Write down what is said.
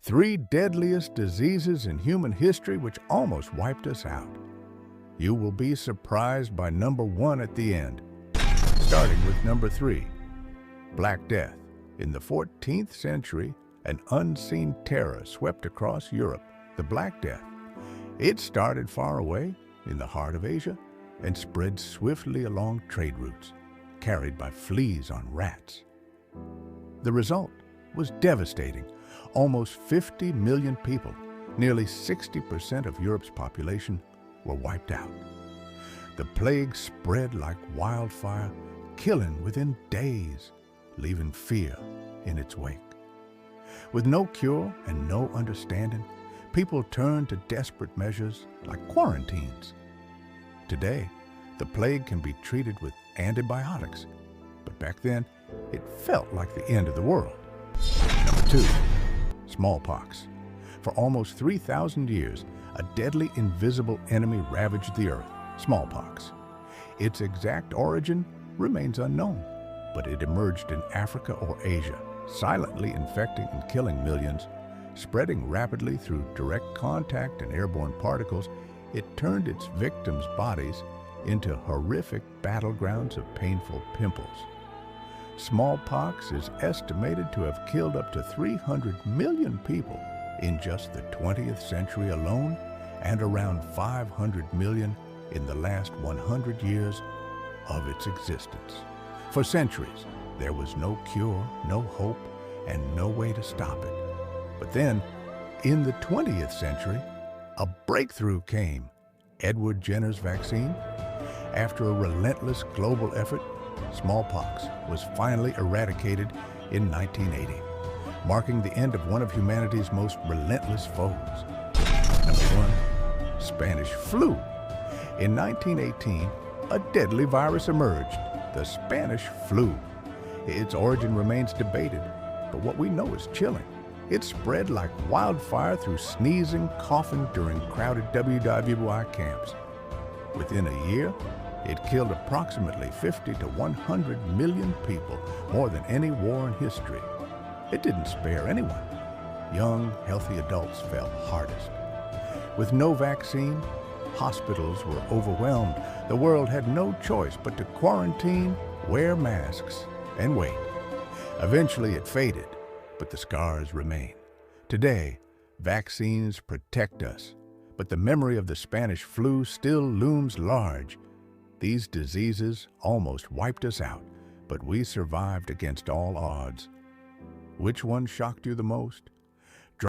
Three deadliest diseases in human history which almost wiped us out. You will be surprised by number one at the end. Starting with number three, Black Death. In the 14th century, an unseen terror swept across Europe, the Black Death. It started far away in the heart of Asia and spread swiftly along trade routes, carried by fleas on rats. The result was devastating. Almost 50 million people, nearly 60% of Europe's population, were wiped out. The plague spread like wildfire, killing within days, leaving fear in its wake. With no cure and no understanding, people turned to desperate measures like quarantines. Today, the plague can be treated with antibiotics, but back then, it felt like the end of the world. Number two, smallpox. For almost 3,000 years, a deadly invisible enemy ravaged the earth, smallpox. Its exact origin remains unknown, but it emerged in Africa or Asia, silently infecting and killing millions. Spreading rapidly through direct contact and airborne particles, it turned its victims' bodies into horrific battlegrounds of painful pimples. Smallpox is estimated to have killed up to 300 million people in just the 20th century alone, and around 500 million in the last 100 years of its existence. For centuries, there was no cure, no hope, and no way to stop it. But then, in the 20th century, a breakthrough came: Edward Jenner's vaccine. After a relentless global effort, smallpox was finally eradicated in 1980, marking the end of one of humanity's most relentless foes. Number one, Spanish flu. In 1918, a deadly virus emerged, the Spanish flu. Its origin remains debated, but what we know is chilling. It spread like wildfire through sneezing, coughing during crowded WWI camps. Within a year, it killed approximately 50 to 100 million people, more than any war in history. It didn't spare anyone. Young, healthy adults fell hardest. With no vaccine, hospitals were overwhelmed. The world had no choice but to quarantine, wear masks, and wait. Eventually it faded, but the scars remain. Today, vaccines protect us, but the memory of the Spanish flu still looms large. These diseases almost wiped us out, but we survived against all odds. Which one shocked you the most?